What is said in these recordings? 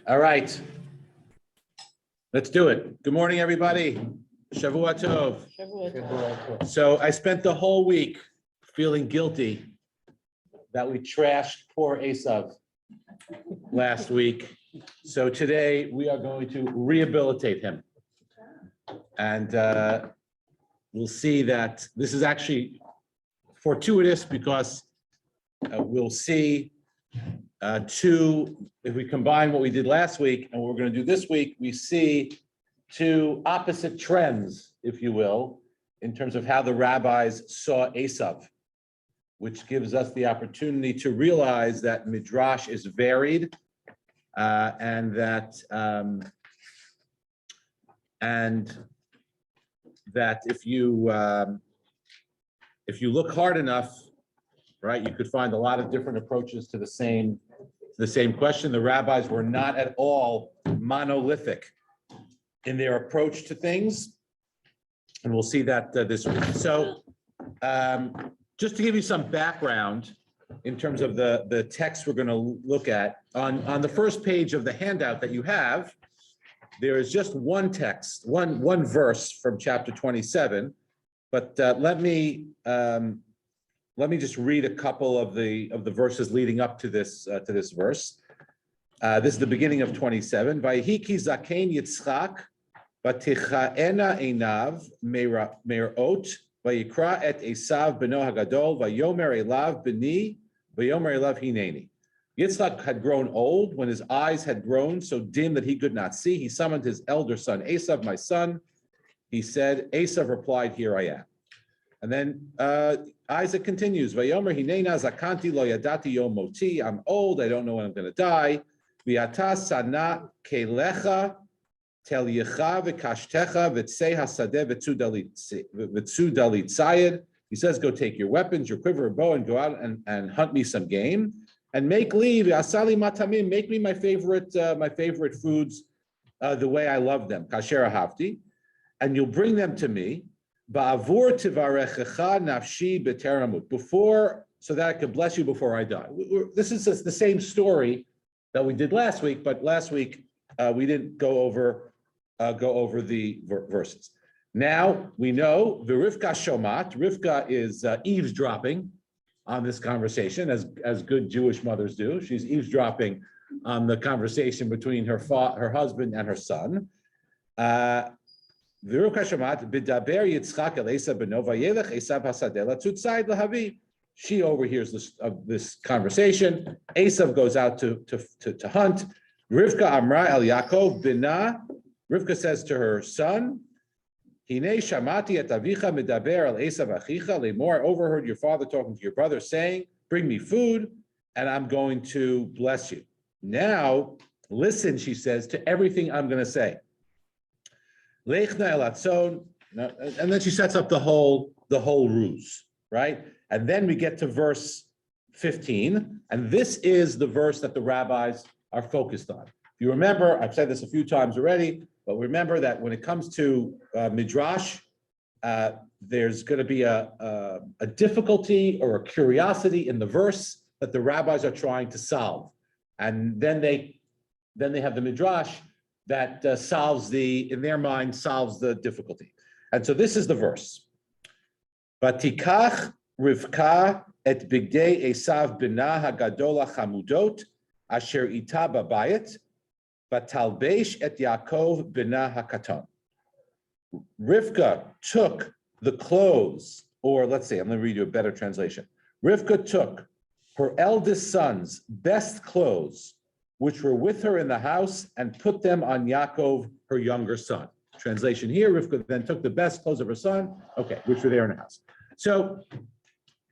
All right. Let's do it. Good morning, everybody. Shavua Tov. So I spent the whole week feeling guilty that we trashed poor Esav last week. So today we are going to rehabilitate him. And we'll see that this is actually fortuitous because we'll see if we combine what we did last week and what we're going to do this week, we see two opposite trends, if you will, in terms of how the rabbis saw Esav, which gives us the opportunity to realize that Midrash is varied and that if you look hard enough, right, you could find a lot of different approaches to the same question. The rabbis were not at all monolithic in their approach to things, and we'll see that this week. So just to give you some background in terms of the text we're going to look at, on the first page of the handout that you have, there is just one text, one verse from chapter 27, but let me just read a couple of the verses leading up to this verse. This is the beginning of 27. Vayihiki zaken Yitzchak, vatichaena einav merot, vayikra et Esav beno hagadol, vayomer elav beni, vayomer elav hineni. Yitzchak had grown old when his eyes had grown so dim that he could not see. He summoned his elder son, Esav, my son. He said, Esav replied, here I am. And then Isaac continues, Vayomer hinena zakanti lo yadati yom moti. I'm old, I don't know when I'm going to die. V'ata sana kelecha tel yecha v'kashtecha v'tzei hasadeh v'tzu dalit sayed. He says, go take your weapons, your quiver and bow, and go out and hunt me some game. And make leave, asali matamim, make me my favorite foods the way I love them, kasher ahavti, and you'll bring them to me. Ba'avur tivarechecha nafshi b'teramut, before, so that I could bless you before I die. This is the same story that we did last week, but last week we didn't go over the verses. Now we know the Rivka shomat. Rivka is eavesdropping on this conversation, as good Jewish mothers do. She's eavesdropping on the conversation between her husband and her son. She overhears this conversation. Esav goes out to hunt. Rivka amra el Yaakov bina. Rivka says to her son, Hine shamati et avicha medaber al Esav achicha lemor. I overheard your father talking to your brother, saying, bring me food, and I'm going to bless you. Now, listen, she says, to everything I'm going to say. Lechna el atzon, and then she sets up the whole ruse, right? And then we get to verse 15, and this is the verse that the rabbis are focused on. If you remember, I've said this a few times already, but remember that when it comes to Midrash, there's going to be a difficulty or a curiosity in the verse that the rabbis are trying to solve, and then they have the Midrash that in their mind solves the difficulty. And so this is the verse. Vatikach Rivka et bigdei Esav bina hagadola chamudot asher ita babayit vatalbesh et Yaakov bina hakaton. Rivka took the clothes, or let's say, I'm going to read you a better translation. Rivka took her eldest son's best clothes, which were with her in the house, and put them on Yaakov, her younger son. Translation here, Rivka then took the best clothes of her son, which were there in the house. So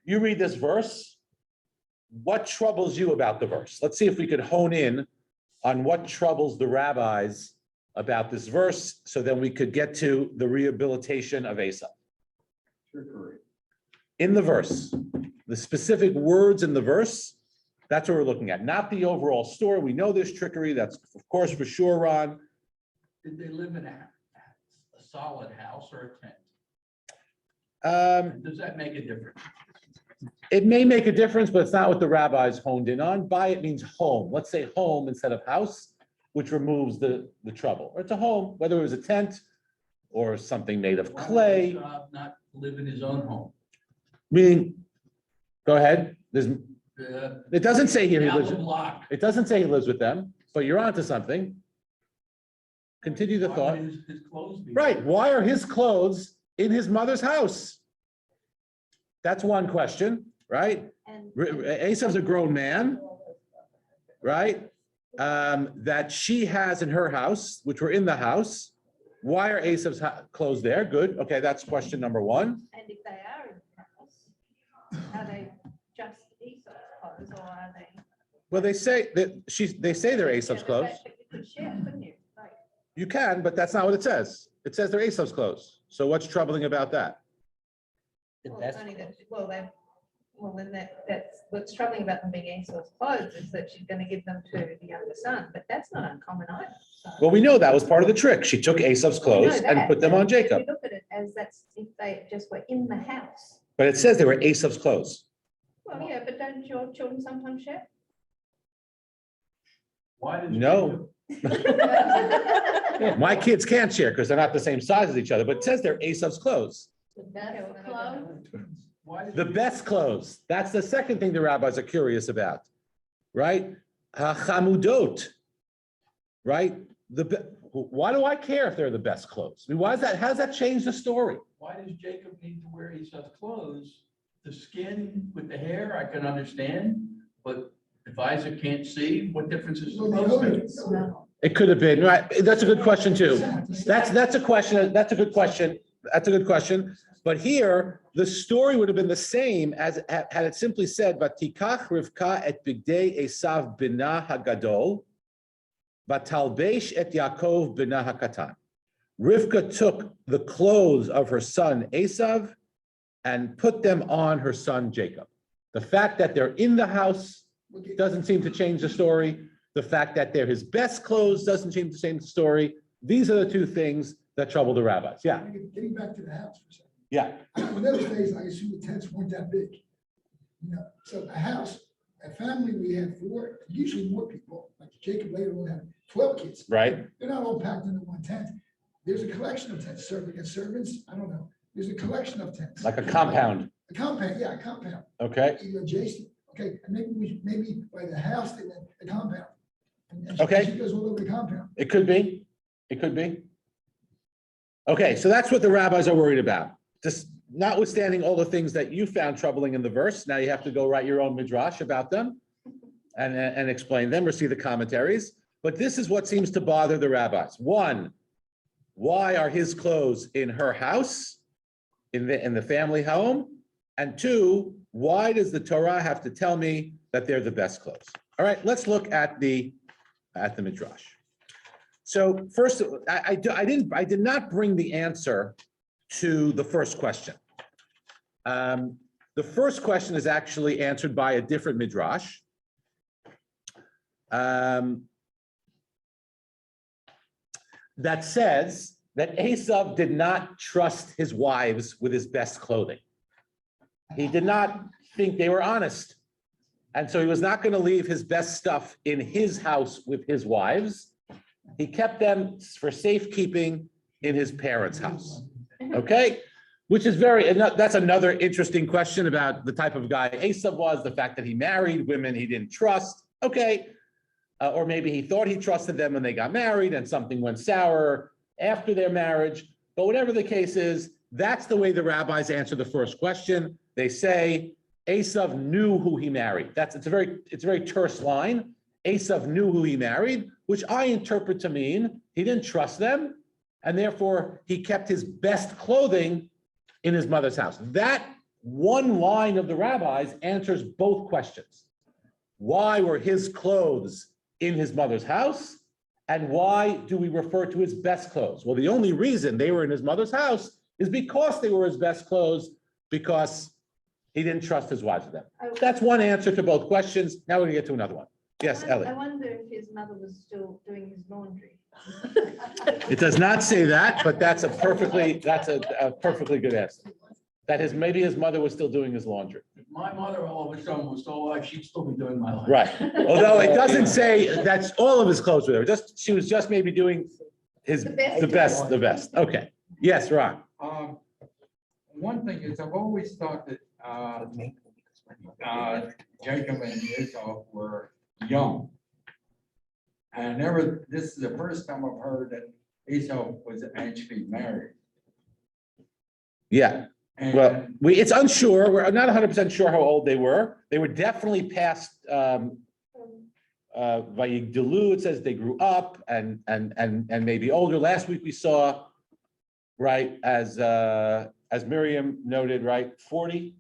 you read this verse, what troubles you about the verse? Let's see if we could hone in on what troubles the rabbis about this verse, so then we could get to the rehabilitation of Esav. Trickery. In the verse, the specific words in the verse, that's what we're looking at, not the overall story. We know there's trickery. That's, of course, for sure, Ron. Did they live in a solid house or a tent? Does that make a difference? It may make a difference, but it's not what the rabbis honed in on. Bayit means home. Let's say home instead of house. which removes the trouble. Or it's a home, whether it was a tent or something made of Why would clay, Esav not live in his own home? meaning, go ahead. The- It doesn't say here he down lives, the block. it doesn't say he lives with them, but you're onto something. Continue the Why thought. would his clothes be? Right, why are his clothes in his mother's house? That's one question, right? Esav's a grown man, right? That she has in her house, which were in the house. Why are Esav's clothes there? Good, okay, that's question number one. And if they are in the house, are they just Esau's clothes or are they? Well, they say that they say they're Esav's Yeah, but clothes. but you could share, couldn't you? Like, You can, but that's not what it says. It says they're Esav's clothes. So what's troubling about that? well, it's only that, well, then that's what's troubling about them being Esau's clothes is that she's gonna give them to the younger son, but that's not uncommon either. So- Well, we know that was part of the trick. She took Esav's We know clothes and that, put them but on if Jacob. we look at it as that's if they just were in the house. But it says they were Esav's clothes. Well, yeah, but don't your children sometimes share? Why does? No. My kids can't share because they're not the same size as each other, but it says they're Esav's clothes. Why does The best clothes. That's the second thing the rabbis are curious about, right? Chamudot, right? Why do I care if they're the best clothes? I mean, why is that? How does that change the story? Why does Jacob need to wear Esau's clothes? The skin with the hair, I can understand, but if Isaac can't see, what difference is it supposed to? It could have been, right? That's a good question too. That's a question. That's a good question. That's a good question. But here, the story would have been the same as had it simply said, "Vatikach Rivka et bigdei Esav bina hagadol, vatalbesh et Yaakov bina hakatan." Rivka took the clothes of her son Esav and put them on her son Jacob. The fact that they're in the house doesn't seem to change the story. The fact that they're his best clothes doesn't seem to change the story. These are the two things that trouble the rabbis. Yeah, Getting back to the house for a second. yeah. In those days, I assume the tents weren't that big. You know, so a house, a family, we had four, usually more people, like Jacob later on had 12 kids. Right. They're not all packed into one tent. There's a collection of tents, serving as servants, I don't know. There's a collection of tents. Like a compound. A compound, yeah, a compound, Okay. either adjacent, okay, and maybe by the house, and then the compound. And Okay. she goes all over the compound. It could be. It could be. Okay, so that's what the rabbis are worried about. Just notwithstanding all the things that you found troubling in the verse, now you have to go write your own midrash about them and explain them or see the commentaries. But this is what seems to bother the rabbis. One, why are his clothes in her house, in the family home? And two, why does the Torah have to tell me that they're the best clothes? All right, let's look at the midrash. So first, I did not bring the answer to the first question. The first question is actually answered by a different midrash. That says that Esav did not trust his wives with his best clothing. He did not think they were honest. And so he was not going to leave his best stuff in his house with his wives. He kept them for safekeeping in his parents' house. Okay? Which is that's another interesting question about the type of guy Esav was, the fact that he married women he didn't trust. Okay. Or maybe he thought he trusted them when they got married and something went sour after their marriage. But whatever the case is, that's the way the rabbis answer the first question. They say Esav knew who he married. It's a very terse line. Esav knew who he married, which I interpret to mean he didn't trust them, and therefore he kept his best clothing in his mother's house. That one line of the rabbis answers both questions. Why were his clothes in his mother's house? And why do we refer to his best clothes? Well, the only reason they were in his mother's house is because they were his best clothes, because he didn't trust his wives with them. That's one answer to both questions. Now we're gonna get to another one. Yes, Ellie. I wonder if his mother was still doing his laundry. It does not say that, but that's a perfectly good answer. Maybe his mother was still doing his laundry. my mother all of a sudden was so alive, she'd still be doing my life. Right. Although it doesn't say that's all of his clothes were there. She was just maybe doing the best. Okay. Yes, Ron. One thing is, I've always thought that Jacob and Esau were young. And this is the first time I've heard that Esau was actually married. Yeah. Well, And it's unsure. We're not 100% sure how old they were. They were definitely past Vayigdalu. It says they grew up and maybe older. Last week we saw, right, as Miriam noted, right, 40.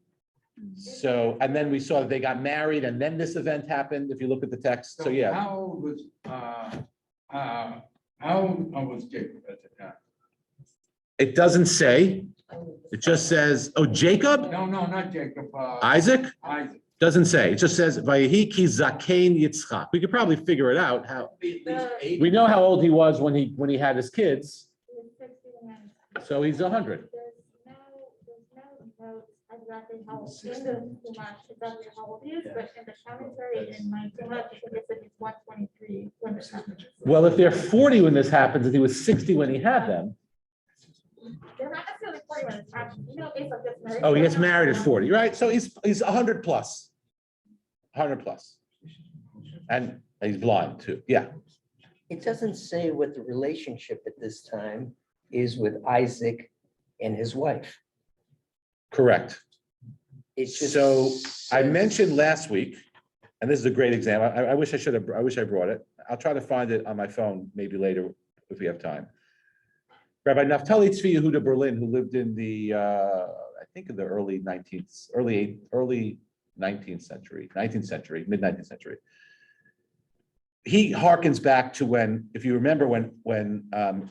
So, and then we saw that they got married, and then this event happened. If you look at the text, so yeah. How old was Jacob at the time? It doesn't say. It just says, oh, Jacob, No, not Jacob. Isaac. Isaac. Doesn't say. It just says Vayehi ki zakein Yitzchak. We could probably figure it out. How Be at least 80. we know how old he was when he had his kids. So he's 100. There's no notes exactly how, in the Chumash, exactly how old he is, but in the commentary in my Chumash, I think it said he's 123 when this happens. Well, if they're 40 when this happens, and he was 60 when he had them. They're not necessarily 40 when it's happening, you know, based on this marriage. Oh, he gets married at 40, right? So he's 100 plus. 100 plus. And he's blind too. Yeah. It doesn't say what the relationship at this time is with Isaac and his wife. Correct. It's just. So I says- mentioned last week, and this is a great example. I wish I brought it. I'll try to find it on my phone maybe later if we have time. Rabbi Naftali Tzvi Yehuda Berlin, who lived in the, I think in the early 19th century, mid-19th century. He harkens back to when, if you remember, when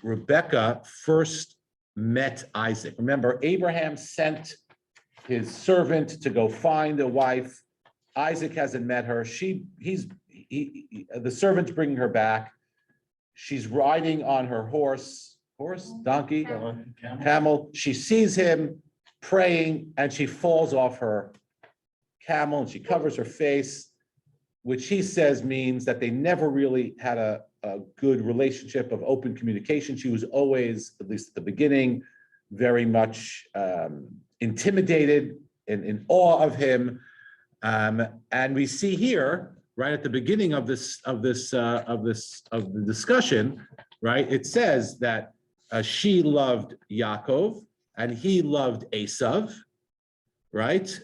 Rebecca first met Isaac. Remember, Abraham sent his servant to go find a wife. Isaac hasn't met her. The servant's bringing her back. She's riding on her donkey, camel. She sees him praying and she falls off her camel and she covers her face, which he says means that they never really had a good relationship of open communication. She was always, at least at the beginning, very much intimidated and in awe of him. And we see here, right at the beginning of the discussion, right? It says that she loved Yaakov and he loved Esav, right?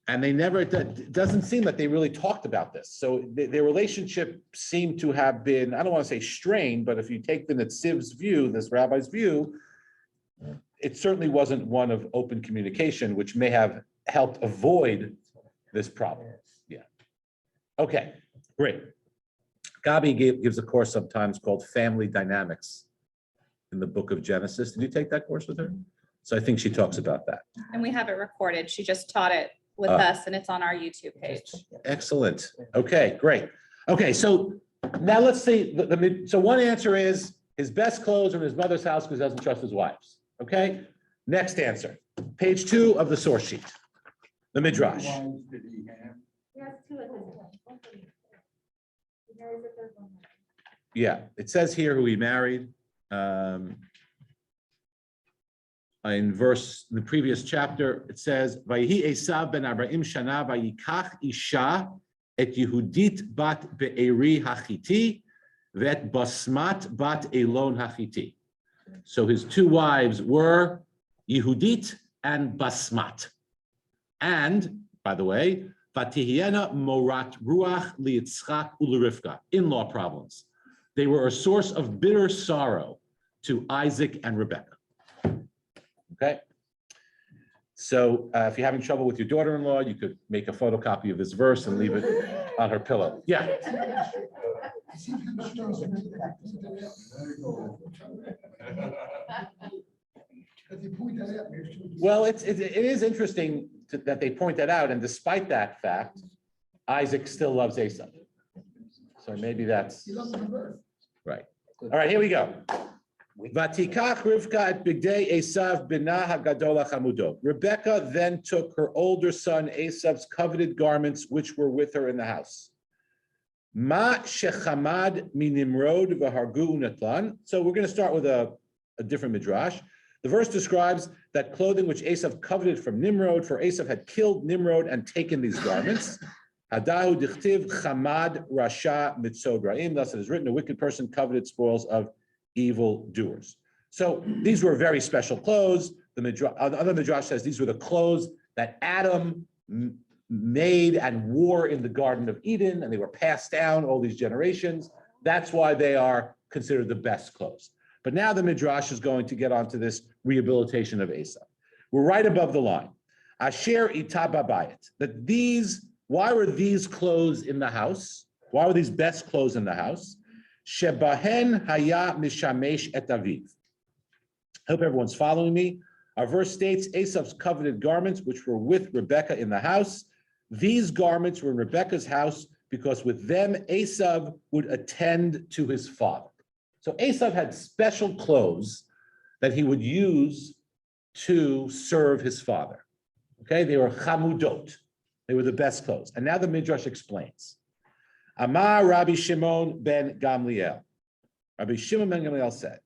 And they never, it doesn't seem that they really talked about this. So their relationship seemed to have been, I don't want to say strained, but if you take the Netziv's view, this rabbi's view, it certainly wasn't one of open communication, which may have helped avoid this problem. Yeah. Okay, great. Gabi gives a course sometimes called Family Dynamics in the book of Genesis. Did you take that course with her? So I think she talks about that. And we have it recorded. She just taught it with us and it's on our YouTube page. Excellent. Okay, great. Okay, so now let's see. So one answer is his best clothes are in his mother's house because he doesn't trust his wives. Okay, next answer. Page 2 of the source sheet. The Midrash. How many wives did he have? He has two at this point. He marries the third one. Yeah, it says here who he married. In the previous chapter, it says, "Vayihi Esav ben Abraham shana vayikach isha et Yehudit bat Be'eri hachiti vet Basmat bat Elon hachiti." So his two wives were Yehudit and Basmat. And, by the way, Vatihiena morat ruach liyitzchak ulerivka, in-law problems. They were a source of bitter sorrow to Isaac and Rebekah. Okay, so if you're having trouble with your daughter-in-law, you could make a photocopy of this verse and leave it on her pillow. Yeah. Well, it is interesting that they point that out, and despite that fact, Isaac still loves Esau. So maybe that's right. All right, here we go. Vatikach Rivka at Bigdei Esav bina hagadol hachamudo. Rebecca then took her older son Esav's coveted garments, which were with her in the house. Ma shechamad minimrod v'hargu unatlan. So we're going to start with a different midrash. The verse describes that clothing which Esav coveted from Nimrod, for Esav had killed Nimrod and taken these garments. Hadahu dichtiv chamad rasha mitzod ra'im. Thus it is written, a wicked person coveted spoils of evil doers. So these were very special clothes. The other midrash says these were the clothes that Adam made and wore in the Garden of Eden, and they were passed down all these generations. That's why they are considered the best clothes. But now the midrash is going to get onto this rehabilitation of Esav. We're right above the line. Asher ita babayit. That these, why were these clothes in the house? Why were these best clothes in the house? Shebahen haya mishamesh et aviv. I hope everyone's following me. Our verse states Esav's coveted garments, which were with Rebekah in the house. These garments were in Rebekah's house because with them Esav would attend to his father. So Esav had special clothes that he would use to serve his father. Okay, they were chamudot. They were the best clothes. And now the Midrash explains. Amar Rabbi Shimon ben Gamliel. Rabbi Shimon ben Gamliel said,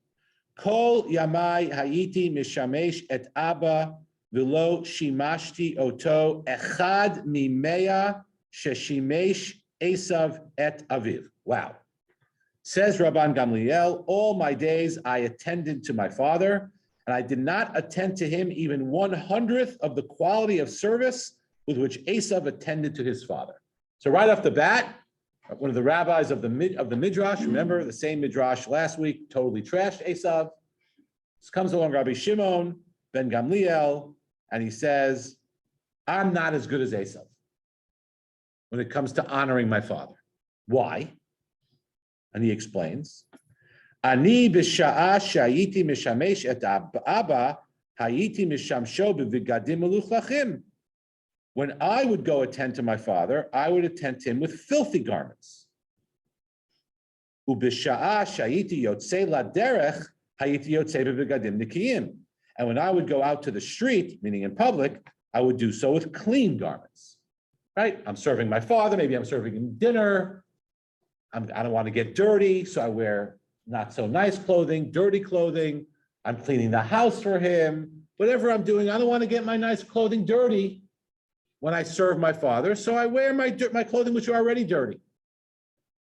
Kol yamai hayiti mishamesh et Abba v'lo shimashti oto echad mimea sheshimesh Esav et Aviv. Wow. Says Rabban Gamliel, all my days I attended to my father, and I did not attend to him even 1/100th of the quality of service with which Esav attended to his father. So right off the bat, one of the rabbis of the Midrash, remember the same Midrash last week, totally trashed Esav. This comes along Rabbi Shimon ben Gamliel, and he says, I'm not as good as Esav when it comes to honoring my father. Why? And he explains, Ani b'sha'a shayiti mishamesh et Abba hayiti mishamsho b'vigadim meluchlachim. When I would go attend to my father, I would attend to him with filthy garments. Ub'sha'a shayiti yotzei laderech hayiti yotzei b'vigadim nikiyim. And when I would go out to the street, meaning in public, I would do so with clean garments. Right? I'm serving my father. Maybe I'm serving him dinner. I don't want to get dirty, so I wear not so nice clothing, dirty clothing. I'm cleaning the house for him. Whatever I'm doing, I don't want to get my nice clothing dirty when I serve my father, so I wear my clothing which are already dirty.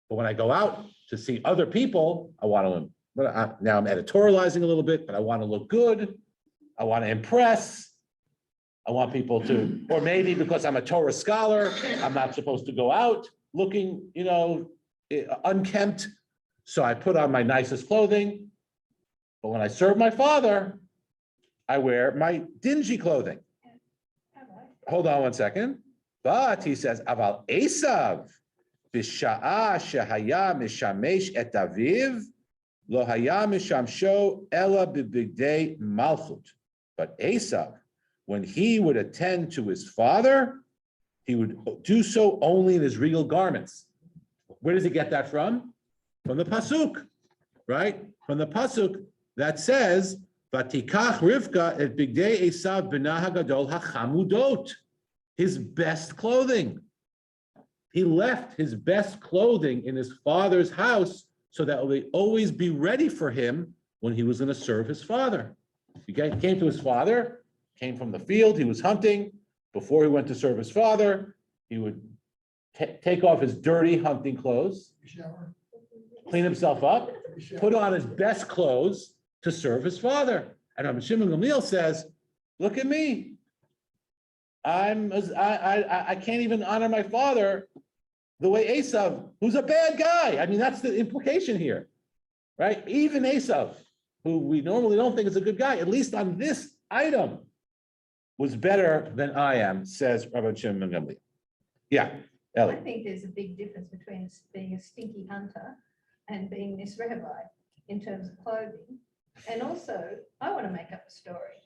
But when I go out to see other people, I want to, now I'm editorializing a little bit, but I want to look good. I want to impress. I want people to, or maybe because I'm a Torah scholar, I'm not supposed to go out looking, unkempt. So I put on my nicest clothing. But when I serve my father, I wear my dingy clothing. Hold on one second. But he says, Aval Esav, Bisha'a shehaya mishamesh et aviv, lo haya mishamsho ela b'bigdei malchut. But Esav, when he would attend to his father, he would do so only in his regal garments. Where does he get that from? From the pasuk, right? From the pasuk that says, "Vatikach Rivka et bigdei Esav b'na hagadol hachamudot," his best clothing. He left his best clothing in his father's house so that they always be ready for him when he was going to serve his father. He came to his father, came from the field, he was hunting. Before he went to serve his father, he would take off his dirty hunting clothes, Shower. clean himself up, put on his best clothes to serve his father. And Rabbi Shimon Gamliel says, look at me. I can't even honor my father the way Esav, who's a bad guy. I mean, that's the implication here, right? Even Esav, who we normally don't think is a good guy, at least on this item, was better than I am, says Rabbi Shimon Gamliel. Yeah, I Ellie. think there's a big difference between being a stinky hunter and being this rabbi in terms of clothing. And also, I want to make up a story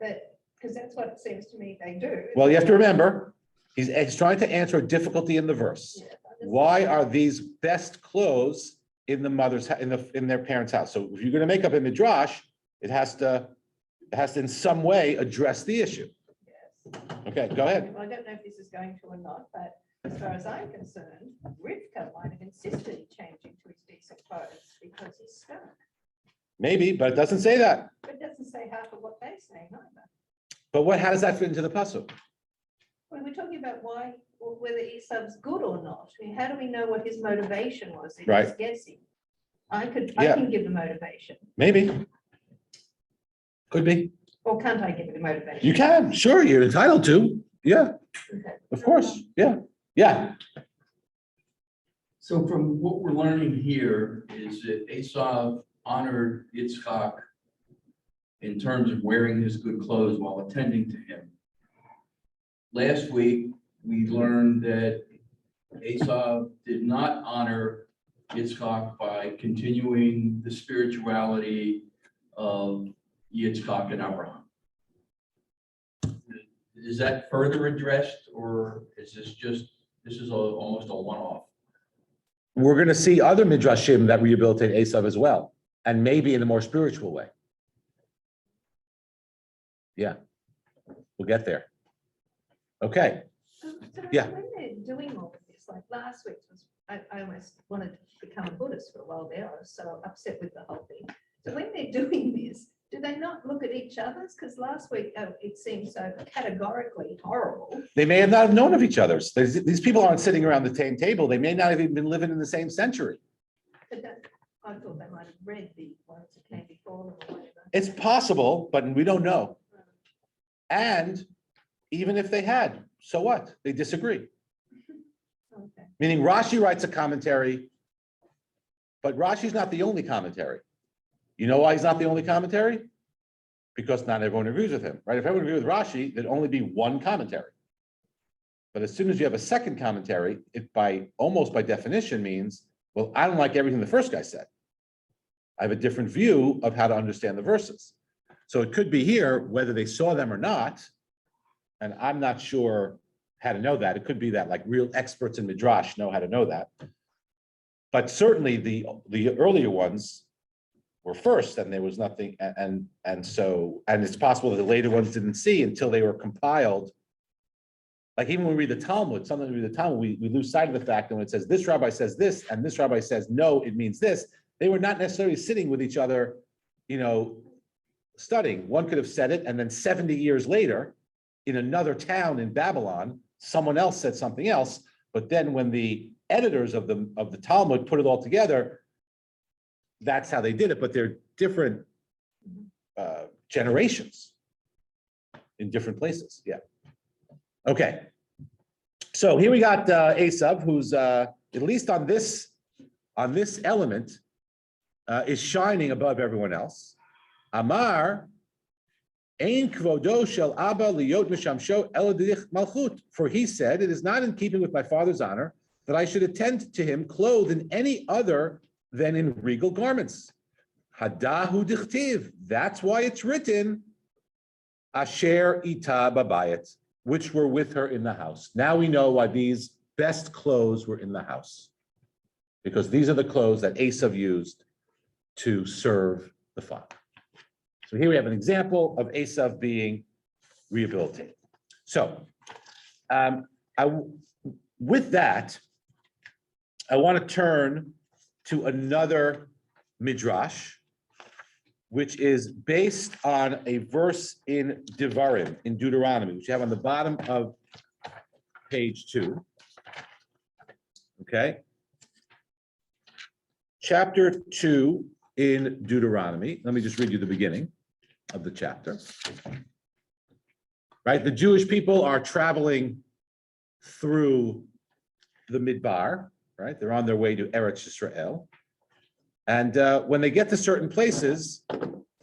that, because that's what it seems to me they do. Well, you have to remember, he's trying to answer a difficulty in the verse. Yeah, Why are these best clothes in the mother's, in their parents' house. So if you're gonna make up a Midrash, it has to in some way address the issue. Yes. Okay, go ahead. Well, I don't know if this is going to or not, but as far as I'm concerned, Rivka might have insisted changing to his decent clothes because he's stuck. Maybe, but it doesn't say that. But it doesn't say half of what they're saying either. But how does that fit into the pasuk? When we're talking about why, or whether Esau's good or not, I mean, how do we know what his motivation was? If Right. he's guessing. I Yeah. can give a motivation, Maybe. Could be. or can't I give it a motivation? You can, sure, you're entitled to. Yeah, Okay. of course. Yeah, yeah. So from what we're learning here is that Esau honored Yitzchak in terms of wearing his good clothes while attending to him. Last week, we learned that Esau did not honor Yitzchak by continuing the spirituality of Yitzchak and Abraham. Is that further addressed, or is this almost a one-off? We're gonna see other midrashim that rehabilitate Esav as well, and maybe in a more spiritual way. Yeah, we'll get there. Okay, So Yeah. when they're doing all of this, like last week was, I almost wanted to become a Buddhist for a while there. I was so upset with the whole thing. So when they're doing this, do they not look at each other's? Because last week, it seemed so categorically horrible. they may have not have known of each other's. These people aren't sitting around the same table. They may not have even been living in the same century. But I thought they might have read the ones that came before them or whatever. It's possible, but we don't know. And even if they had, so what? They disagree. Okay. Meaning Rashi writes a commentary, but Rashi's not the only commentary. You know why he's not the only commentary? Because not everyone agrees with him, right? If everyone agreed with Rashi, there'd only be one commentary. But as soon as you have a second commentary, it almost by definition means, well, I don't like everything the first guy said. I have a different view of how to understand the verses. So it could be here, whether they saw them or not, and I'm not sure how to know that. It could be that like real experts in Midrash know how to know that. But certainly the earlier ones were first, and there was nothing, and it's possible that the later ones didn't see until they were compiled. Like even when we read the Talmud, sometimes we read the Talmud, we lose sight of the fact that when it says this rabbi says this, and this rabbi says no, it means this, they were not necessarily sitting with each other, studying. One could have said it, and then 70 years later, in another town in Babylon, someone else said something else. But then when the editors of the Talmud put it all together, that's how they did it. But they're different generations in different places. Yeah. Okay. So here we got Esav, who's at least on this element is shining above everyone else. Amar. Ein kvodo shel Abba liyot mishamsho eladich malchut. For he said, it is not in keeping with my father's honor that I should attend to him clothed in any other than in regal garments. Hadahu dichtiv. That's why it's written, Asher ita babayit, which were with her in the house. Now we know why these best clothes were in the house, because these are the clothes that Esav used to serve the father. So here we have an example of Esav being rehabilitated. So with that, I want to turn to another midrash, which is based on a verse in Devarim, in Deuteronomy, which you have on the bottom of page 2. Okay. Chapter 2 in Deuteronomy. Let me just read you the beginning of the chapter. Right, the Jewish people are traveling through the Midbar, right? They're on their way to Eretz Yisrael. And when they get to certain places,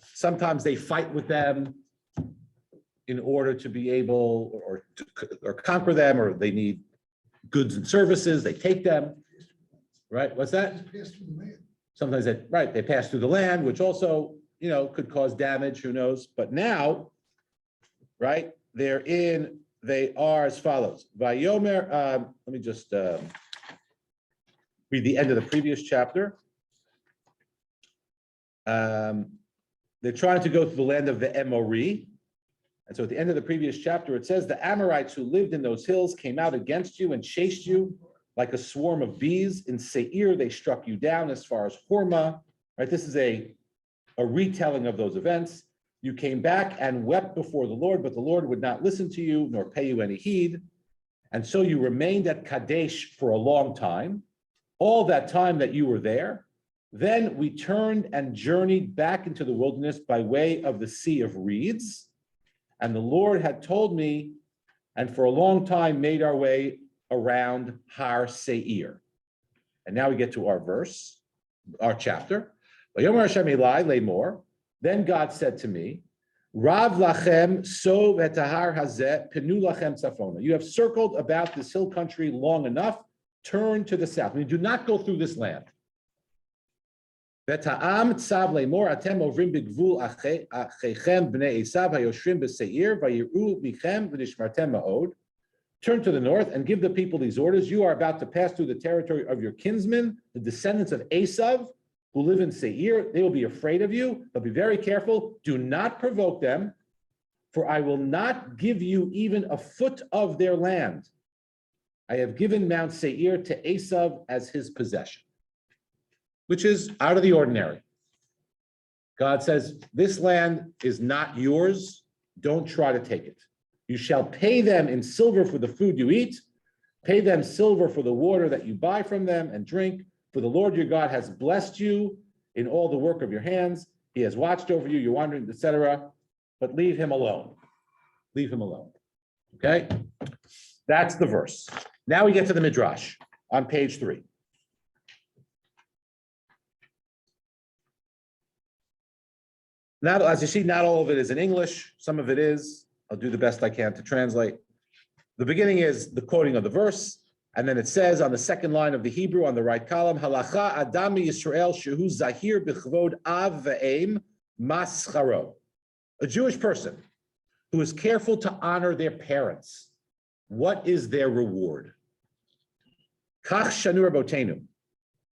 sometimes they fight with them in order to be able or conquer them, or they need goods and services, they take them, right? What's that? Just pass through the land. Sometimes they pass through the land, which also, could cause damage, who knows? But now, right, they are as follows. Vayomer, let me just read the end of the previous chapter. They're trying to go to the land of the Emori. And so at the end of the previous chapter, it says, the Amorites who lived in those hills came out against you and chased you like a swarm of bees. In Seir, they struck you down as far as Hormah. Right? This is a retelling of those events. You came back and wept before the Lord, but the Lord would not listen to you nor pay you any heed. And so you remained at Kadesh for a long time, all that time that you were there. Then we turned and journeyed back into the wilderness by way of the Sea of Reeds. And the Lord had told me, and for a long time made our way around Har Seir. And now we get to our verse, our chapter. Then God said to me, Rav lachem so vetahar hazeh penu lachem tzafona. You have circled about this hill country long enough. Turn to the south. I mean, do not go through this land. Veta'am tzav leimor atem ovrim b'gvul achechem bnei Esav hayoshrim b'seir vayiru michem v'nishmartem ma'od. Turn to the north and give the people these orders. You are about to pass through the territory of your kinsmen, the descendants of Esav, who live in Seir. They will be afraid of you. But be very careful. Do not provoke them, for I will not give you even a foot of their land. I have given Mount Seir to Esav as his possession, which is out of the ordinary. God says, this land is not yours. Don't try to take it. You shall pay them in silver for the food you eat. Pay them silver for the water that you buy from them and drink. For the Lord your God has blessed you in all the work of your hands. He has watched over you, your wandering, etc. But leave him alone. Leave him alone. Okay? That's the verse. Now we get to the Midrash on page 3. Now, as you see, not all of it is in English. Some of it is. I'll do the best I can to translate. The beginning is the quoting of the verse. And then it says on the second line of the Hebrew on the right column, Halacha Adam Yisrael Shehu Zahir B'Chvod Av V'Eim Mascharo. A Jewish person who is careful to honor their parents. What is their reward? Kach Shanu Rabotenu.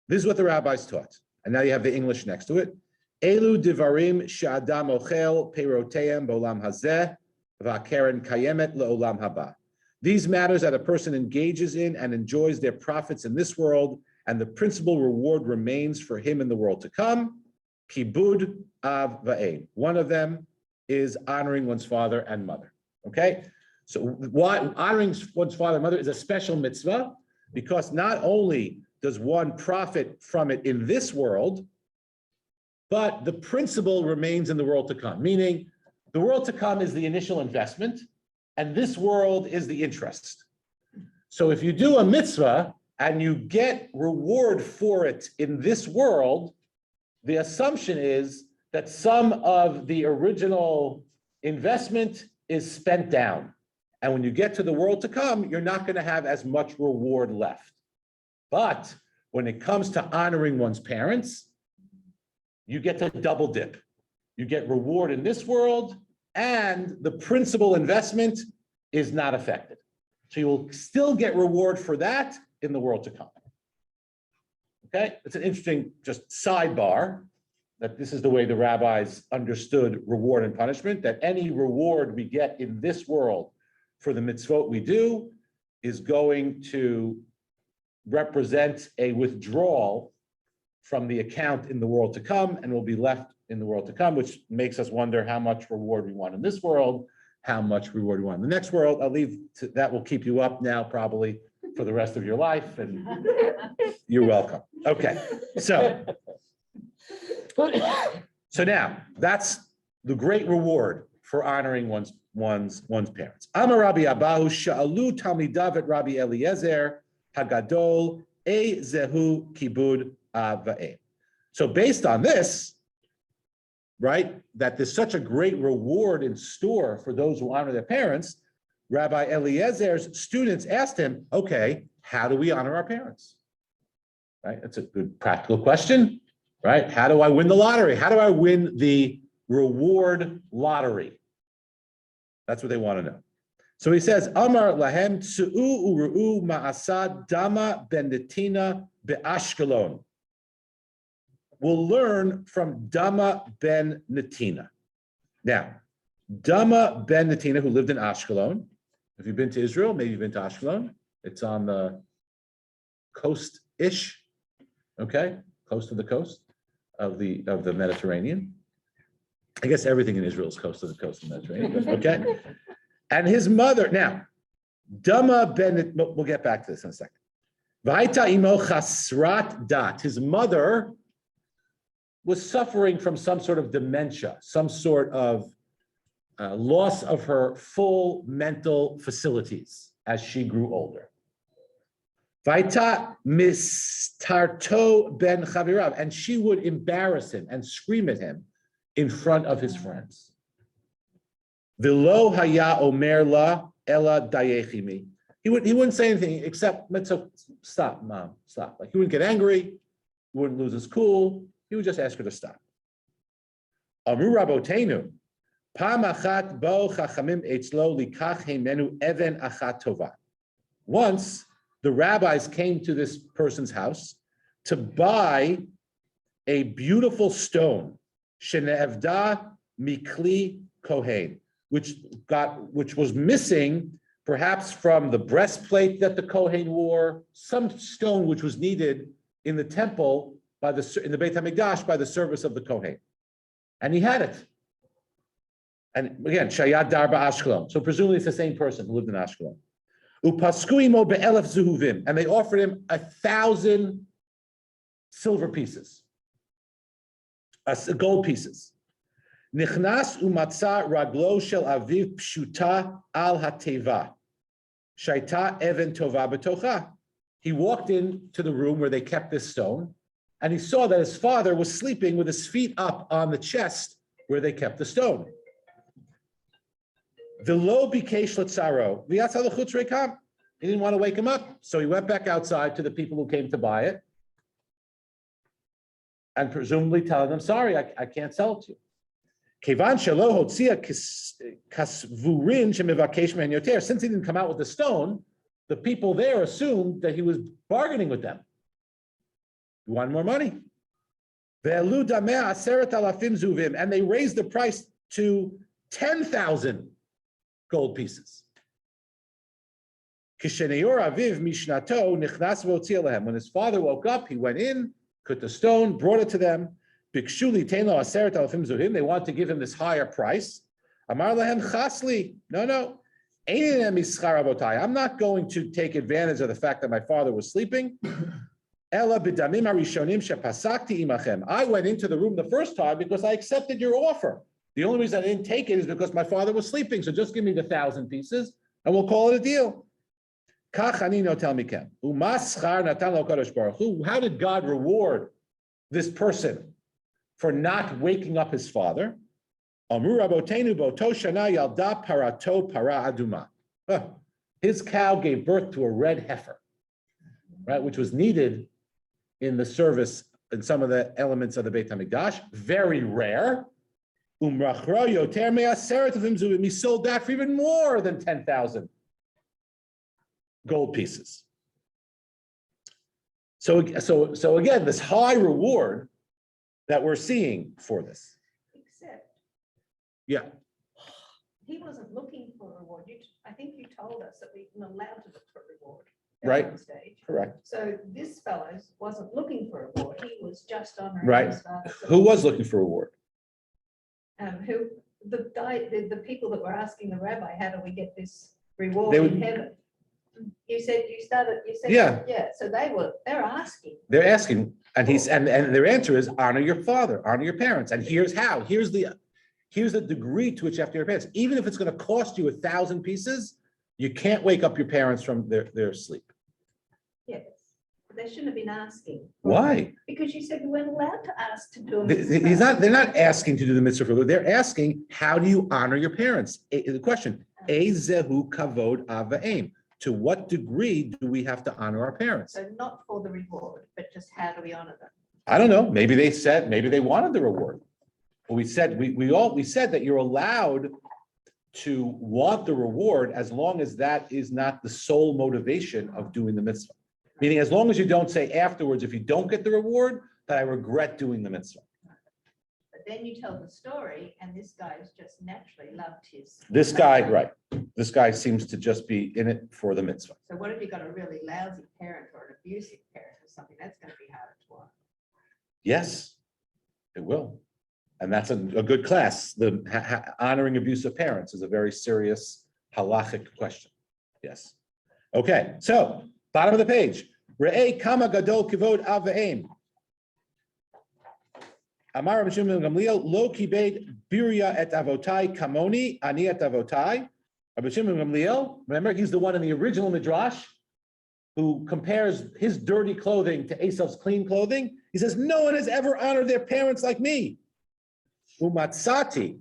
This is what the rabbis taught. And now you have the English next to it. Elu Divarim She'adam Ochel Peiroteim B'Olam Hazeh V'Akeren Kayemet Le'Olam Haba. These matters that a person engages in and enjoys their profits in this world, and the principal reward remains for him in the world to come. Kibud av va'ein. One of them is honoring one's father and mother. Okay? So why honoring one's father and mother is a special mitzvah, because not only does one profit from it in this world, but the principal remains in the world to come, meaning the world to come is the initial investment, and this world is the interest. So if you do a mitzvah and you get reward for it in this world, the assumption is that some of the original investment is spent down. And when you get to the world to come, you're not going to have as much reward left. But when it comes to honoring one's parents, you get to double dip. You get reward in this world, and the principal investment is not affected. So you will still get reward for that in the world to come. Okay, it's an interesting just sidebar that this is the way the rabbis understood reward and punishment, that any reward we get in this world for the mitzvot we do is going to represent a withdrawal from the account in the world to come and will be left in the world to come, which makes us wonder how much reward we want in this world, how much reward we want in the next world. I'll leave that will keep you up now probably for the rest of your life, and you're welcome. Okay, so now that's the great reward for honoring one's parents. Amar Rabbi Abahu sha'alu talmidav et Rabbi Eliezer hagadol zehu kibud ava'im. So based on this, right, that there's such a great reward in store for those who honor their parents, Rabbi Eliezer's students asked him, okay, how do we honor our parents? Right, that's a good practical question, right? How do I win the lottery? How do I win the reward lottery? That's what they want to know. So he says, Amar lahem tsu'u uru'u ma'asad dama bendetina be'ashkelon. will learn from Dama ben Natina. Now, Dama ben Natina, who lived in Ashkelon. If you've been to Israel, maybe you've been to Ashkelon. It's on the coast-ish, okay, close to the coast of the Mediterranean. I guess everything in Israel is close to the coast of the Mediterranean, but okay. And his mother, now, Dama ben, we'll get back to this in a second. V'haita imo chasrat dat. His mother was suffering from some sort of dementia, some sort of loss of her full mental facilities as she grew older. V'haita mistarto ben chavirav, and she would embarrass him and scream at him in front of his friends. V'lo haya omer la ela dayechimi. He wouldn't say anything except, stop, mom, stop. Like he wouldn't get angry, he wouldn't lose his cool. He would just ask her to stop. Amru rabotenu, pam achat bo chachamim etzlo likach heimenu even achat tova. Once the rabbis came to this person's house to buy a beautiful stone, shene'evda mikli kohen, which was missing perhaps from the breastplate that the Kohen wore, some stone which was needed in the temple in the Beit HaMikdash by the service of the Kohen. And he had it. And again, Shayad Darba Ashkelon. So presumably it's the same person who lived in Ashkelon. Upasku imo be'elef zuhuvim. And they offered him 1,000 silver pieces, gold pieces. Nichnas umatza raglo shel aviv pshuta al hateva. Shaita even tova betocha. He walked into the room where they kept this stone, and he saw that his father was sleeping with his feet up on the chest where they kept the stone. V'lo bikesh letzaro v'yatza l'chutz rekam. He didn't want to wake him up, so he went back outside to the people who came to buy it, and presumably telling them, "Sorry, I can't sell it to you." Since he didn't come out with the stone, the people there assumed that he was bargaining with them. He wanted more money. And they raised the price to 10,000 gold pieces. When his father woke up, he went in, cut the stone, brought it to them. They wanted to give him this higher price. Amar lahem chasli. No. I'm not going to take advantage of the fact that my father was sleeping. I went into the room the first time because I accepted your offer. The only reason I didn't take it is because my father was sleeping. So just give me the 1,000 pieces and we'll call it a deal. How did God reward this person for not waking up his father? His cow gave birth to a red heifer, right, which was needed in the service in some of the elements of the Beit HaMikdash. Very rare. He sold that for even more than 10,000 gold pieces. So again, this high reward that we're seeing for this. Except Yeah, he wasn't looking for a reward. I think you told us that we weren't allowed to look for a reward. at Right. one stage. correct. So this fellow wasn't looking for a reward. He was just honoring Right. his father. Who was looking for a reward? Who, the guy, the people that were asking the rabbi, how do we get this reward They in would- heaven? You said, Yeah. Yeah, so they're asking. They're asking, and their answer is honor your father, honor your parents. And here's how, here's the degree to which you have to honor your parents. Even if it's going to cost you 1,000 pieces, you can't wake up your parents from their sleep. Yes, but they shouldn't have been asking. Why? Because you said we weren't allowed to ask to do a mitzvah. They're not asking to do the mitzvah. They're asking, how do you honor your parents? The question, Ezehu kavod ava'im. To what degree do we have to honor our parents? So not for the reward, but just how do we honor them? I don't know. Maybe they wanted the reward. But we said that you're allowed to want the reward as long as that is not the sole motivation of doing the mitzvah. Meaning, as long as you don't say afterwards, if you don't get the reward, that I regret doing the mitzvah. But then you tell the story and this guy's just naturally loved his. This guy, right, this guy seems to just be in it for the mitzvah. So what if you got a really lousy parent or an abusive parent or something? That's going to be harder to watch. Yes, it will. And that's a good class. The honoring abusive parents is a very serious halachic question. Yes. Okay, so bottom of the page. Re'eh kama gadol kivod av ve'em. Amar Rabbi Shimon ben Gamliel lo kibed birya et avotai kamoni ani et avotai. Rabbi Shimon ben Gamliel, remember he's the one in the original Midrash who compares his dirty clothing to Esav's clean clothing. He says, no one has ever honored their parents like me. Umatzati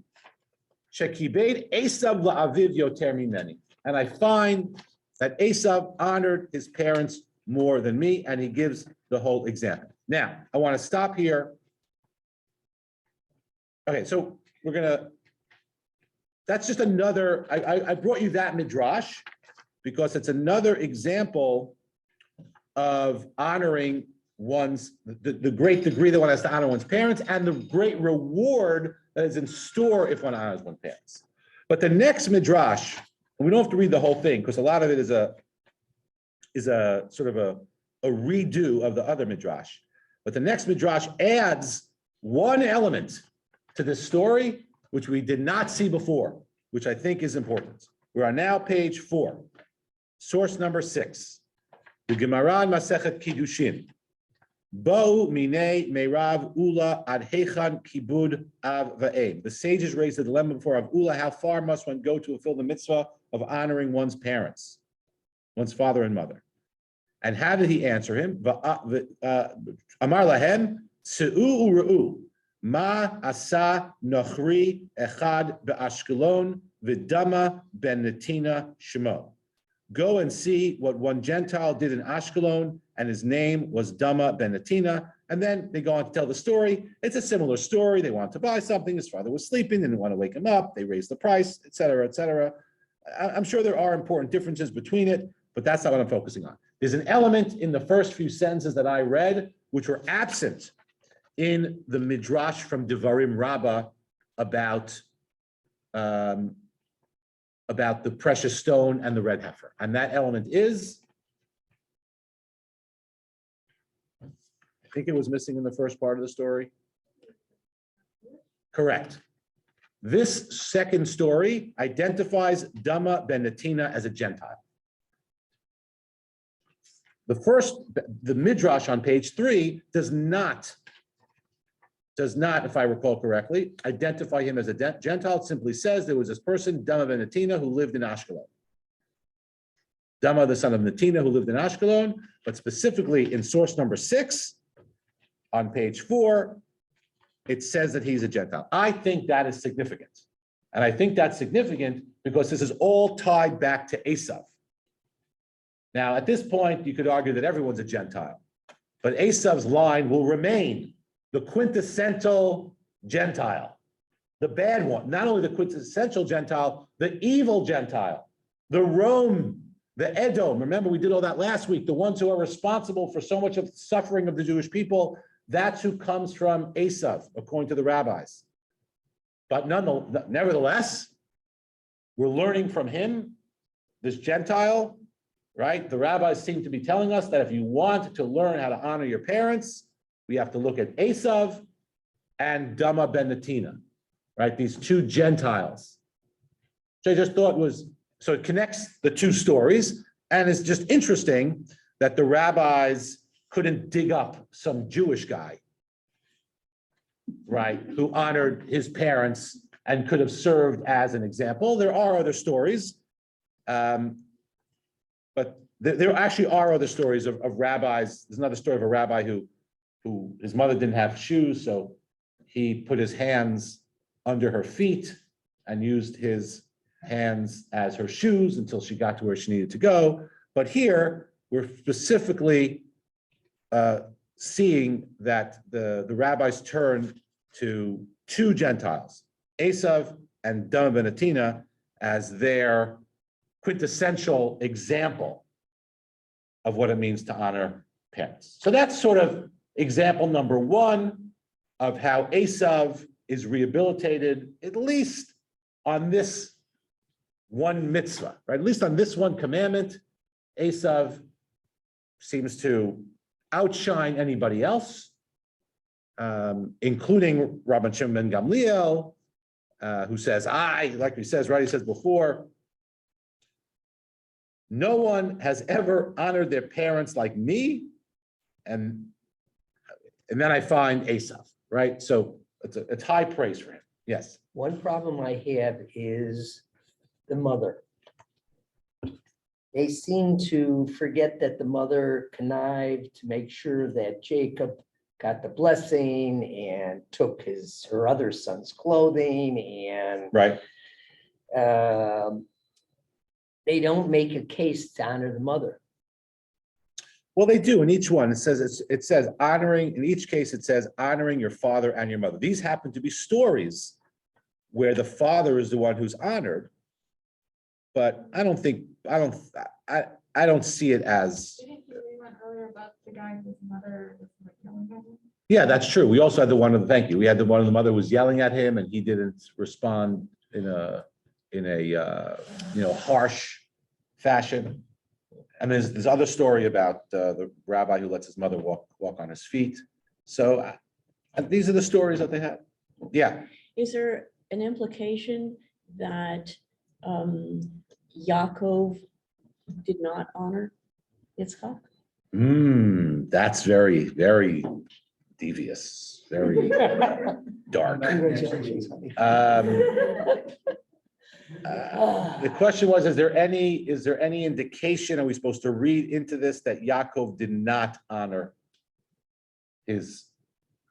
shekibed Esav la'aviv yoter mimeni. And I find that Esav honored his parents more than me, and he gives the whole example. Now, I want to stop here. Okay, so that's just another, I brought you that Midrash because it's another example of honoring the great degree that one has to honor one's parents and the great reward that is in store if one honors one's parents. But the next Midrash, and we don't have to read the whole thing because a lot of it is a sort of a redo of the other Midrash. But the next Midrash adds one element to this story, which we did not see before, which I think is important. We are now page 4, source number 6. The Gemara in Masechet Kiddushin. Bo minei meirav ula ad hechan kibud av va'em. The sages raised the dilemma before Av Ula, how far must one go to fulfill the mitzvah of honoring one's parents, one's father and mother? And how did he answer him? Amar lahem, se'u u're'u, ma asa nochri echad be'ashkelon v'dama ben netina shemo. Go and see what one Gentile did in Ashkelon, and his name was Dama ben Netina. And then they go on to tell the story. It's a similar story. They wanted to buy something. His father was sleeping. They didn't want to wake him up. They raised the price, et cetera, et cetera. I'm sure there are important differences between it, but that's not what I'm focusing on. There's an element in the first few sentences that I read, which were absent in the Midrash from Devarim Rabbah about the precious stone and the red heifer. And that element is, I think it was missing in the first part of the story. Correct. This second story identifies Dama ben Netina as a Gentile. The Midrash on page 3 does not, if I recall correctly, identify him as a Gentile. It simply says there was this person, Dama ben Netina, who lived in Ashkelon. Dama, the son of Netina, who lived in Ashkelon, but specifically in source number 6, on page 4, it says that he's a Gentile. I think that is significant. And I think that's significant because this is all tied back to Esav. Now, at this point, you could argue that everyone's a Gentile, but Esav's line will remain the quintessential Gentile, the bad one, not only the quintessential Gentile, the evil Gentile, the Rome, the Edom. Remember, we did all that last week. The ones who are responsible for so much of the suffering of the Jewish people, that's who comes from Esav, according to the rabbis. But nevertheless, we're learning from him, this Gentile, right? The rabbis seem to be telling us that if you want to learn how to honor your parents, we have to look at Esav and Dama ben Netina, right? These two Gentiles. So I just thought so it connects the two stories. And it's just interesting that the rabbis couldn't dig up some Jewish guy, right, who honored his parents and could have served as an example. There are other stories, but there actually are other stories of rabbis. There's another story of a rabbi who his mother didn't have shoes, so he put his hands under her feet and used his hands as her shoes until she got to where she needed to go. But here, we're specifically seeing that the rabbis turn to two Gentiles, Esav and Dama ben Netina, as their quintessential example of what it means to honor parents. So that's sort of example number one of how Esav is rehabilitated, at least on this one mitzvah, right? At least on this one commandment, Esav seems to outshine anybody else, including Rabbi Shimon ben Gamliel, who says, like he says, right? He says before, no one has ever honored their parents like me, and then I find Esav, right? So it's high praise for him. Yes. One problem I have is the mother. They seem to forget that the mother connived to make sure that Jacob got the blessing and took her other son's clothing, and Right. They don't make a case to honor the mother. Well, they do in each one. It says honoring, in each case, it says honoring your father and your mother. These happen to be stories where the father is the one who's honored. But I don't see it as, Didn't you read one earlier about the guy whose mother was like yelling at him? yeah, that's true. We also had the one of, thank you. We had the one of the mother was yelling at him and he didn't respond in a harsh fashion. And there's this other story about the rabbi who lets his mother walk on his feet. So these are the stories that they have. Yeah. Is there an implication that Yaakov did not honor Yitzchak? That's very, very devious, very dark. Congratulations, honey. The question was, is there any indication, are we supposed to read into this that Yaakov did not honor his,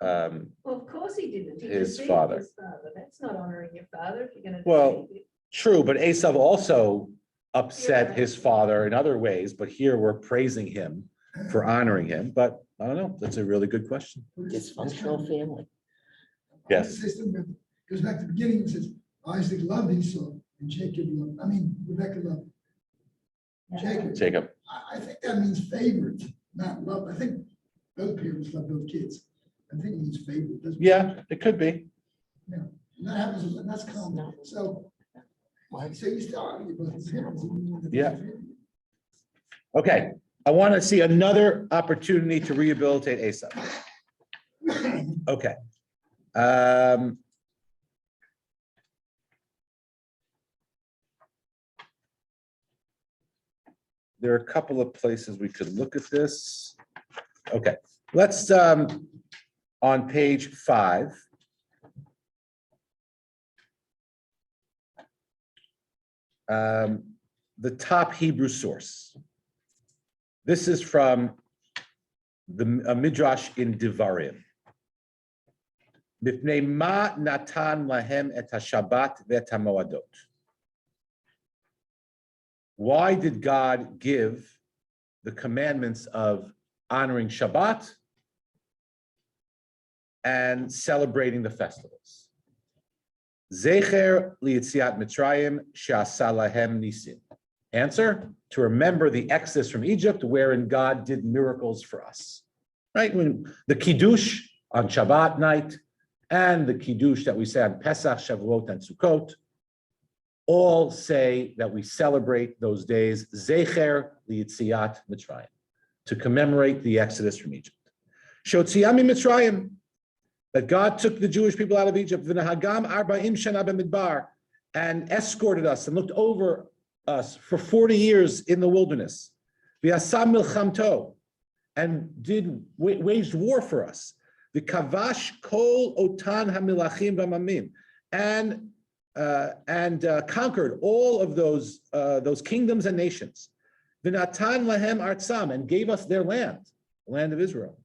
Well, of course he didn't. He His deceived father. his father. That's not honoring your father if you're gonna. Well, deceive true, but Esav also upset Yeah. his father in other ways, but here we're praising him for honoring him, but I don't know, that's a really good question. Dysfunctional family. Yes. System goes back to the beginning, it says Isaac loved Esau and Rebecca loved Jacob. Jacob, I think that means favorite, not love. I think both parents love both kids. I think it means favorite. doesn't it? yeah, it could be. Yeah, and that happens, and that's common. So you still honor both the parents. Yeah. Okay, I want to see another opportunity to rehabilitate Esav. Okay. There are a couple of places we could look at this. Okay, let's, on page 5. The top Hebrew source. This is from the Midrash in Devarim. Mipnei ma natan lahem et haShabbat ve'et hamoadot. Why did God give the commandments of honoring Shabbat and celebrating the festivals? Zecher liyetziat Mitzrayim she'asa lahem nisim. Answer, to remember the exodus from Egypt, wherein God did miracles for us. Right? When the Kiddush on Shabbat night and the Kiddush that we say on Pesach, Shavuot, and Sukkot, all say that we celebrate those days, Zecher liyetziat Mitzrayim, to commemorate the exodus from Egypt. Shotziam Mitzrayim, that God took the Jewish people out of Egypt, v'nahagam 40 shana b'midbar, and escorted us and looked over us for 40 years in the wilderness. V'asam milchamto, and waged war for us. V'kavash kol otan hamilachim v'amamim, and conquered all of those kingdoms and nations. V'natan lahem artzam, and gave us their land, the land of Israel.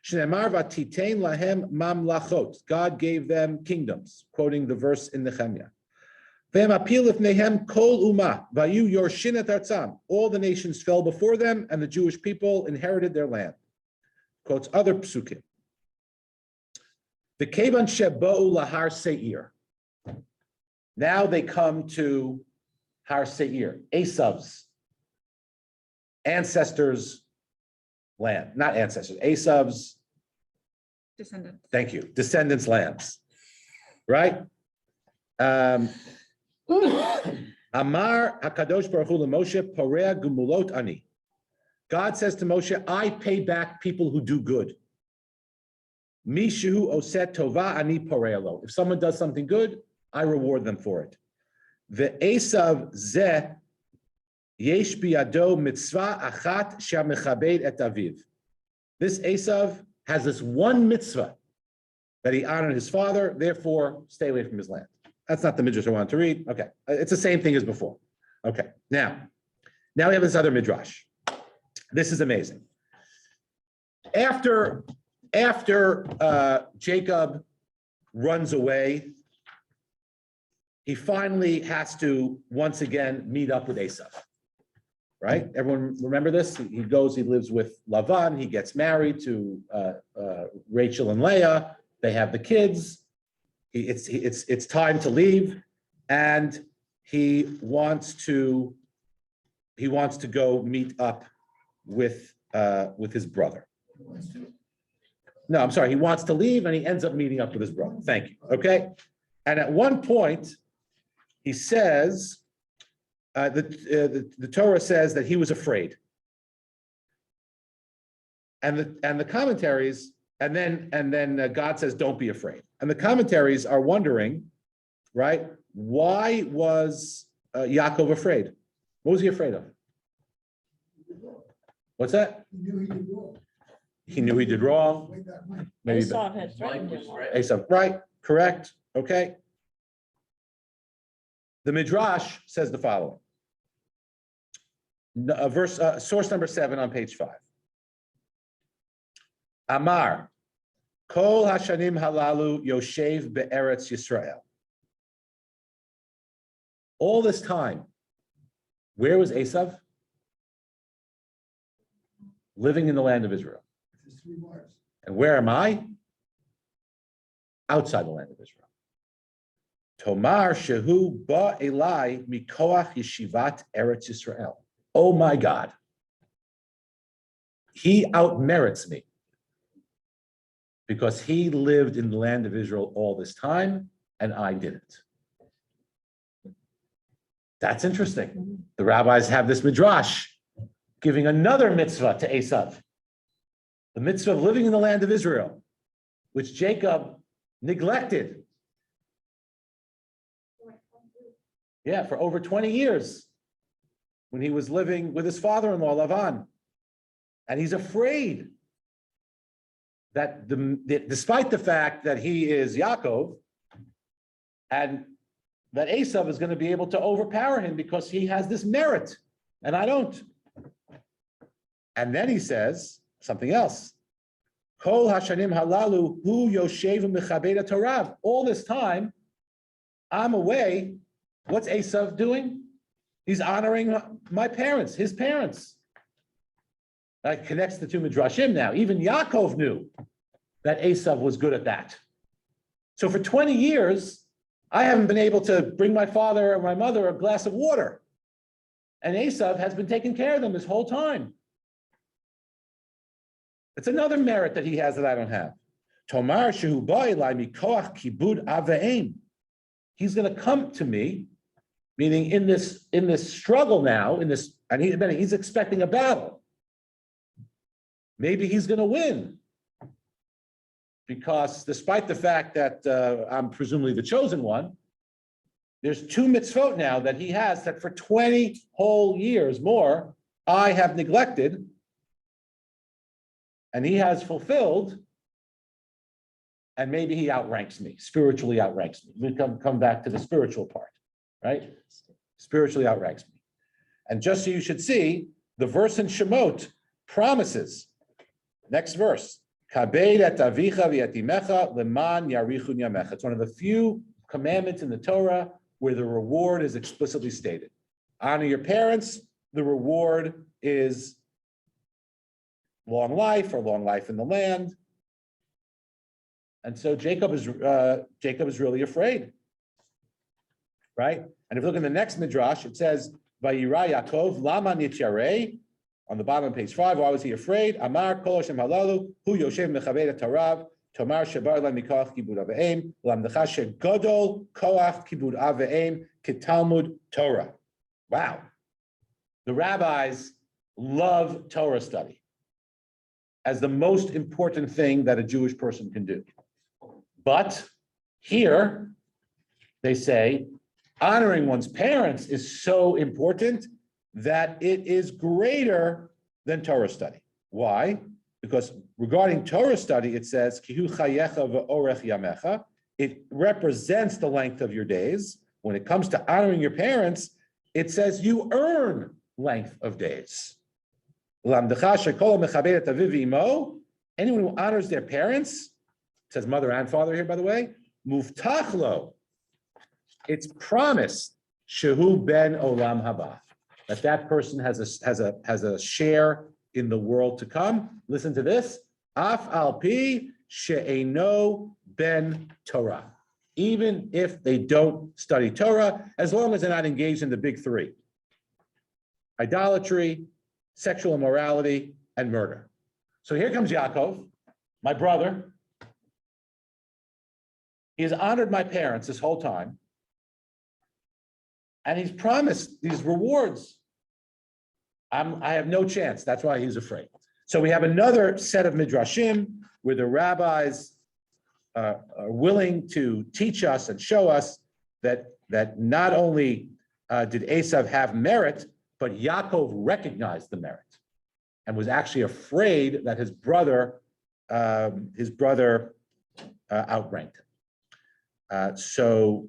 Shneimar v'titein lahem mamlachot, God gave them kingdoms, quoting the verse in Nehemiah. Ve'mapil lifneihem kol umah, vayu yorshin et artzam, all the nations fell before them, and the Jewish people inherited their land. Quotes other psukim. V'kevan sheba'u lahar seir. Now they come to Har Seir, Esav's ancestors' land, not ancestors, Esav's Descendants. Thank you. Descendants lands. Right? Amar HaKadosh Baruch Hu Moshe Porea Gumulot Ani. God says to Moshe, I pay back people who do good. Mishu Oset Tova Ani Porea Lo. If someone does something good, I reward them for it. Ve'esav Zeh Yesh Biado Mitzvah Achat Shamechabed Et Aviv. This Esav has this one mitzvah that he honored his father, therefore stay away from his land. That's not the Midrash I wanted to read. Okay, it's the same thing as before. Okay, now we have this other Midrash. This is amazing. After Jacob runs away, he finally has to once again meet up with Esav. Right? Everyone remember this? He goes, he lives with Lavan, he gets married to Rachel and Leah, they have the kids, it's time to leave, and he wants to go meet up with his brother. No, I'm sorry, he wants to leave and he ends up meeting up with his brother. Thank you. Okay. And at one point, he says, the Torah says that he was afraid. And the commentaries, and then God says, don't be afraid. And the commentaries are wondering, right? Why was Yaakov afraid? What was he afraid of? What's that? He knew he did wrong. He knew he did wrong. Way back when. Maybe Esau had His life threatened was him. threatened. Esav, right? Correct. Okay. The Midrash says the following. Source number 7 on page 5. Amar, Kol Hashanim Halalu Yoshev Be'eretz Yisrael. All this time, where was Esav? Living in the land of Israel. His 3 wives. And where am I? Outside the land of Israel. Tomar Shehu Ba Elai Mikoach Yeshivat Eretz Yisrael. Oh my God. He outmerits me because he lived in the land of Israel all this time and I didn't. That's interesting. The rabbis have this midrash giving another mitzvah to Esav. The mitzvah of living in the land of Israel, which Jacob neglected. Yeah, for over 20 years when he was living with his father-in-law, Lavan. And he's afraid that despite the fact that he is Yaakov, and that Esav is going to be able to overpower him because he has this merit, and I don't. And then he says something else. Kol hashanim halalu hu yoshev mechabed Torah. All this time, I'm away. What's Esav doing? He's honoring my parents, his parents. That connects the two midrashim now. Even Yaakov knew that Esav was good at that. So for 20 years, I haven't been able to bring my father or my mother a glass of water. And Esav has been taking care of them this whole time. It's another merit that he has that I don't have. Tomar shehu ba'ilai mikoach kibud aveim. He's going to come to me, meaning in this struggle now, and he's expecting a battle. Maybe he's going to win. Because despite the fact that I'm presumably the chosen one, there's 2 mitzvot now that he has that for 20 whole years more, I have neglected, and he has fulfilled, and maybe he outranks me, spiritually outranks me. We come back to the spiritual part, right? Spiritually outranks me. And just so you should see, the verse in Shemot promises, next verse, Kabed et avicha v'yatimecha leman yarichun yamecha. It's one of the few commandments in the Torah where the reward is explicitly stated. Honor your parents, the reward is long life or long life in the land. And so Jacob is really afraid, right? And if you look in the next midrash, it says, Vayira Yaakov lama nityarei. On the bottom of page 5, why was he afraid? Amar kol Hashem halalu hu yoshev mechaved tarav Tomar shebar la mikoach kibud av v'em, lamdecha shegodol koach kibud av v'em ketalmud Torah. Wow. The rabbis love Torah study as the most important thing that a Jewish person can do. But here, they say, honoring one's parents is so important that it is greater than Torah study. Why? Because regarding Torah study, it says, Kihu chayecha v'orech yamecha. It represents the length of your days. When it comes to honoring your parents, it says you earn length of days. Anyone who honors their parents, it says mother and father here, by the way, muftachlo. It's promised, shehu ben olam haba, that person has a share in the world to come. Listen to this, af al pi she'eno ben Torah. Even if they don't study Torah, as long as they're not engaged in the big three: idolatry, sexual immorality, and murder. So here comes Yaakov, my brother. He has honored my parents this whole time, and he's promised these rewards. I have no chance. That's why he's afraid. So we have another set of midrashim where the rabbis are willing to teach us and show us that not only did Esav have merit, but Yaakov recognized the merit and was actually afraid that his brother outranked him. So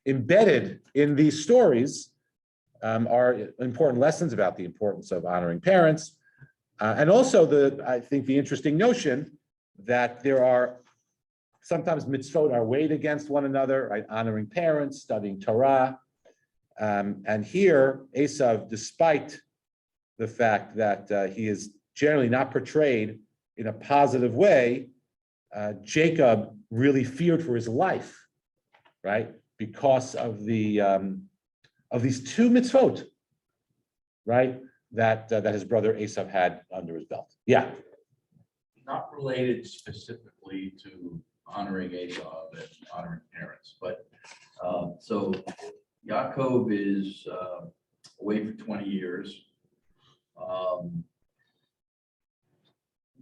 embedded in these stories are important lessons about the importance of honoring parents, and also I think the interesting notion that there are sometimes mitzvot are weighed against one another, right? Honoring parents, studying Torah, and here Esav, despite the fact that he is generally not portrayed in a positive way, Jacob really feared for his life, right? Because of these two mitzvot, right? That his brother Esav had under his belt. Yeah. Not related specifically to honoring Esau and honoring parents, but so Yaakov is away for 20 years.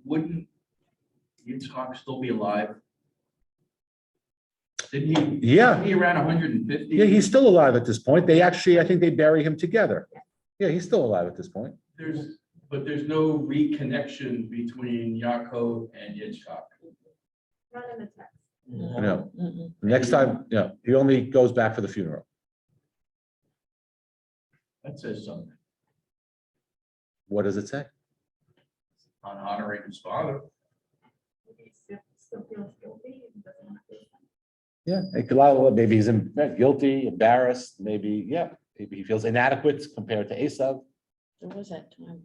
Wouldn't Yitzchak still be alive? Didn't he? Yeah. Wasn't he around 150? Yeah, he's still alive at this point. I think they bury him together. Yeah, he's still alive at this point. But there's no reconnection between Yaakov and Yitzchak. Not in the text. No. Next time, he only goes back for the funeral. That says something What does it say? on honoring his father. He still feels guilty and doesn't want to do that. Yeah, maybe he's guilty, embarrassed, maybe he feels inadequate compared to Esav. There was that time.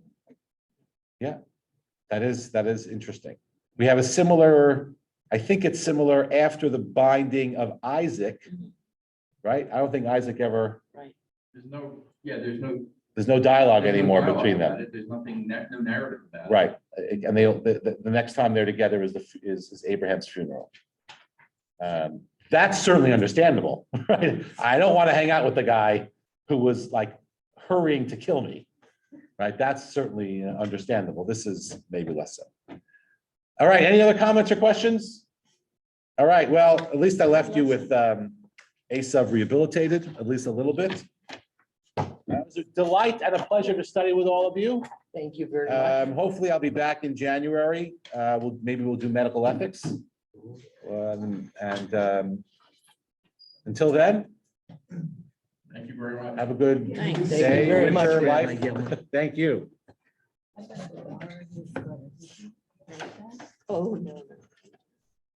That is interesting. We have a similar, I think it's similar after the binding of Isaac, right? I don't think Isaac ever, there's no dialogue anymore between them. There's nothing, no narrative about it. Right, and the next time they're together is Abraham's funeral. That's certainly understandable, right? I don't want to hang out with the guy who was like hurrying to kill me, right? That's certainly understandable. This is maybe less so. All right, any other comments or questions? All right, well, at least I left you with Esav rehabilitated, at least a little bit. It was a delight and a pleasure to study with all of you. Thank you very much. Hopefully I'll be back in January. Maybe we'll do medical ethics. Until then, Thank you very much. have a good Thanks. Thank you day, very much, winter, Rabbi life. Gelman. Thank you. Oh, no.